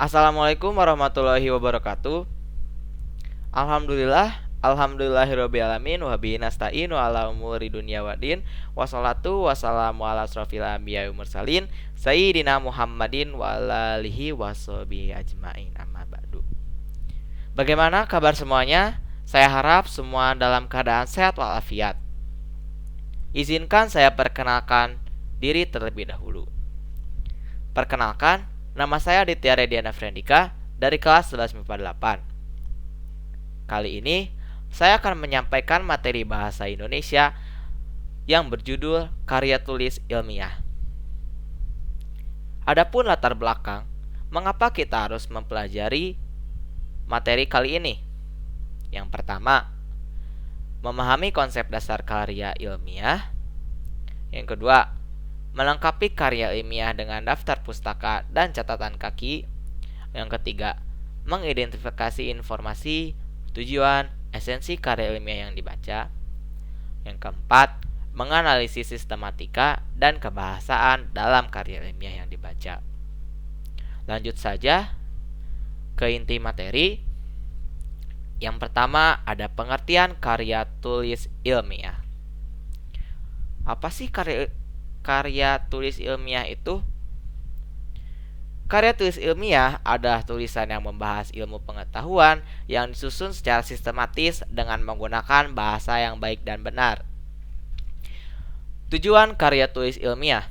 Assalamualaikum warahmatullahi wabarakatuh. Alhamdulillahirabbil alamin wa bihi nasta'inu ala umuri dunya waddin. Wassalatu wassalamu ala asrofil anbiya'i wal mursalin sayyidina Muhammadin wa ala alihi washabihi ajmain. Amma ba'du. Bagaimana kabar semuanya? Saya harap semua dalam keadaan sehat walafiat. Izinkan saya perkenalkan diri terlebih dahulu. Perkenalkan, nama saya Aditya Rediana Frendika dari kelas 11 MIPA 8. Kali ini, saya akan menyampaikan materi bahasa Indonesia yang berjudul Karya Tulis Ilmiah. Adapun latar belakang, mengapa kita harus mempelajari materi kali ini? Yang pertama, memahami konsep dasar karya ilmiah. Yang kedua, melengkapi karya ilmiah dengan daftar pustaka dan catatan kaki. Yang ketiga, mengidentifikasi informasi, tujuan, esensi karya ilmiah yang dibaca. Yang keempat, menganalisis sistematika dan kebahasaan dalam karya ilmiah yang dibaca. Lanjut saja ke inti materi. Yang pertama, ada pengertian karya tulis ilmiah. Apa sih karya tulis ilmiah itu? Karya tulis ilmiah adalah tulisan yang membahas ilmu pengetahuan yang disusun secara sistematis dengan menggunakan bahasa yang baik dan benar. Tujuan karya tulis ilmiah.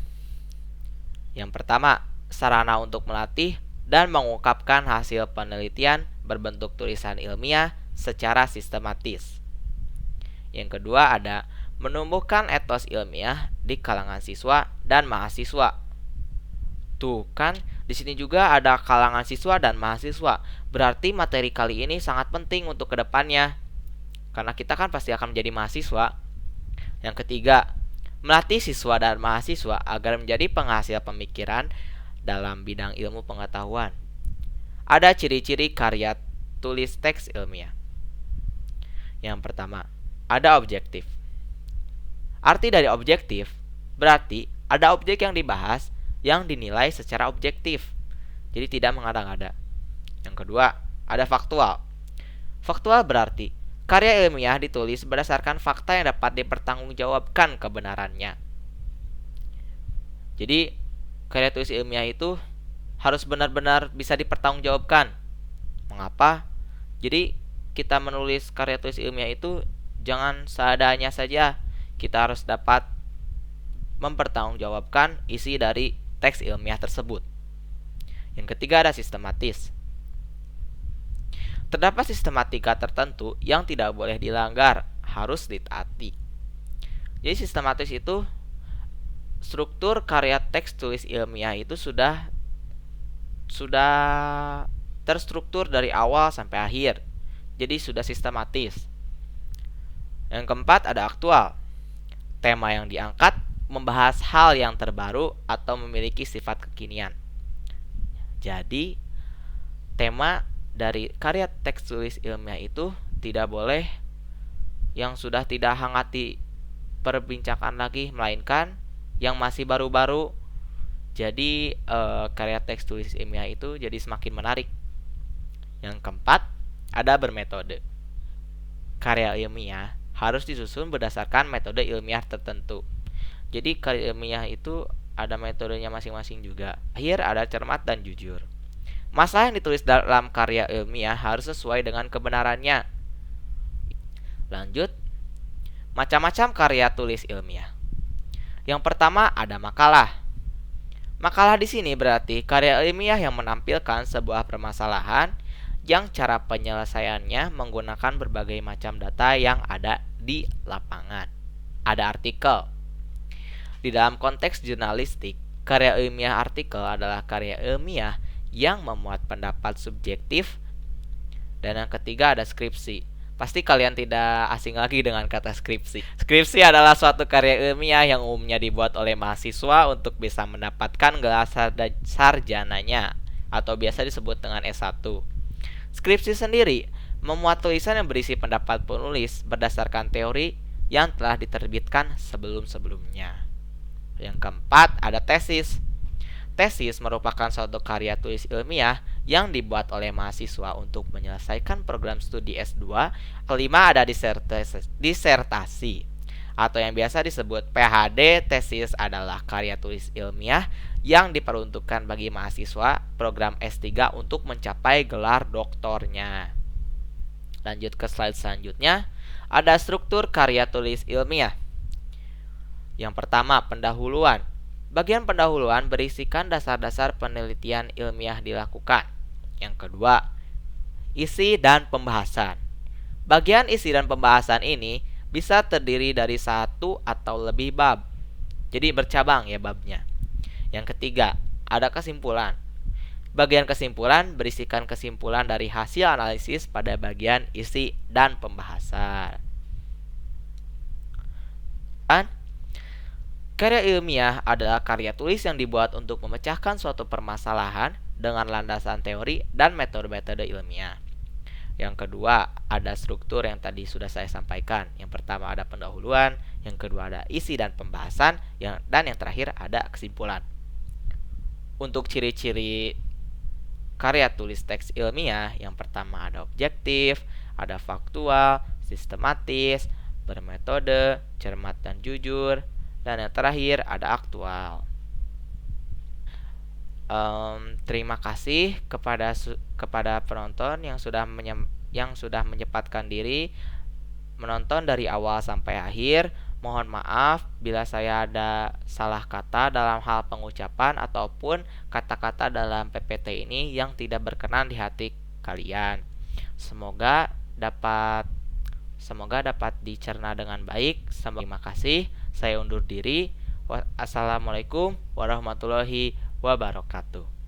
Yang pertama, sarana untuk melatih dan mengungkapkan hasil penelitian berbentuk tulisan ilmiah secara sistematis. Yang kedua, ada menumbuhkan etos ilmiah di kalangan siswa dan mahasiswa. Tuh kan, di sini juga ada kalangan siswa dan mahasiswa. Berarti materi kali ini sangat penting untuk kedepannya, karena kita kan pasti akan menjadi mahasiswa. Yang ketiga, melatih siswa dan mahasiswa agar menjadi penghasil pemikiran dalam bidang ilmu pengetahuan. Ada ciri-ciri karya tulis teks ilmiah. Yang pertama, ada objektif. Arti dari objektif berarti ada objek yang dibahas yang dinilai secara objektif, jadi tidak mengada-ngada. Yang kedua, ada faktual. Faktual berarti karya ilmiah ditulis berdasarkan fakta yang dapat dipertanggungjawabkan kebenarannya. Jadi, karya tulis ilmiah itu harus benar-benar bisa dipertanggungjawabkan. Mengapa? Jadi, kita menulis karya tulis ilmiah itu jangan seadanya saja. Kita harus dapat mempertanggungjawabkan isi dari teks ilmiah tersebut. Yang ketiga, ada sistematis. Terdapat sistematika tertentu yang tidak boleh dilanggar, harus ditaati. Jadi sistematis itu struktur karya teks tulis ilmiah itu sudah terstruktur dari awal sampai akhir. Jadi sudah sistematis. Yang keempat, ada aktual. Tema yang diangkat membahas hal yang terbaru atau memiliki sifat kekinian. Jadi, tema dari karya teks tulis ilmiah itu tidak boleh yang sudah tidak hangat diperbincangkan lagi, melainkan yang masih baru-baru. Jadi, karya teks tulis ilmiah itu jadi semakin menarik. Yang keempat, ada bermetode. Karya ilmiah harus disusun berdasarkan metode ilmiah tertentu. Jadi karya ilmiah itu ada metodenya masing-masing juga. Akhir ada cermat dan jujur. Masalah yang ditulis dalam karya ilmiah harus sesuai dengan kebenarannya. Lanjut, macam-macam karya tulis ilmiah. Yang pertama, ada makalah. Makalah di sini berarti karya ilmiah yang menampilkan sebuah permasalahan yang cara penyelesaiannya menggunakan berbagai macam data yang ada di lapangan. Ada artikel. Di dalam konteks jurnalistik, karya ilmiah artikel adalah karya ilmiah yang memuat pendapat subjektif. Dan yang ketiga, ada skripsi. Pasti kalian tidak asing lagi dengan kata skripsi. Skripsi adalah suatu karya ilmiah yang umumnya dibuat oleh mahasiswa untuk bisa mendapatkan gelar sarjananya, atau biasa disebut dengan S1. Skripsi sendiri memuat tulisan yang berisi pendapat penulis berdasarkan teori yang telah diterbitkan sebelum-sebelumnya. Yang keempat, ada tesis. Tesis merupakan suatu karya tulis ilmiah yang dibuat oleh mahasiswa untuk menyelesaikan program studi S2. Kelima ada disertasi atau yang biasa disebut PhD. Tesis adalah karya tulis ilmiah yang diperuntukkan bagi mahasiswa program S3 untuk mencapai gelar doktornya. Lanjut ke slide selanjutnya. Ada struktur karya tulis ilmiah. Yang pertama, pendahuluan. Bagian pendahuluan berisikan dasar-dasar penelitian ilmiah dilakukan. Yang kedua, isi dan pembahasan. Bagian isi dan pembahasan ini bisa terdiri dari satu atau lebih bab. Jadi bercabang ya babnya. Yang ketiga, ada kesimpulan. Bagian kesimpulan berisikan kesimpulan dari hasil analisis pada bagian isi dan pembahasan. Dan karya ilmiah adalah karya tulis yang dibuat untuk memecahkan suatu permasalahan dengan landasan teori dan metode-metode ilmiah. Yang kedua, ada struktur yang tadi sudah saya sampaikan. Yang pertama ada pendahuluan, yang kedua ada isi dan pembahasan, dan yang terakhir ada kesimpulan. Untuk ciri-ciri karya tulis teks ilmiah, yang pertama ada objektif, ada faktual, sistematis, bermetode, cermat dan jujur, dan yang terakhir ada aktual. Terima kasih kepada penonton yang sudah menyempatkan diri menonton dari awal sampai akhir. Mohon maaf bila saya ada salah kata dalam hal pengucapan ataupun kata-kata dalam PPT ini yang tidak berkenan di hati kalian. Semoga dapat dicerna dengan baik. Terima kasih. Saya undur diri. Assalamualaikum warahmatullahi wabarakatuh.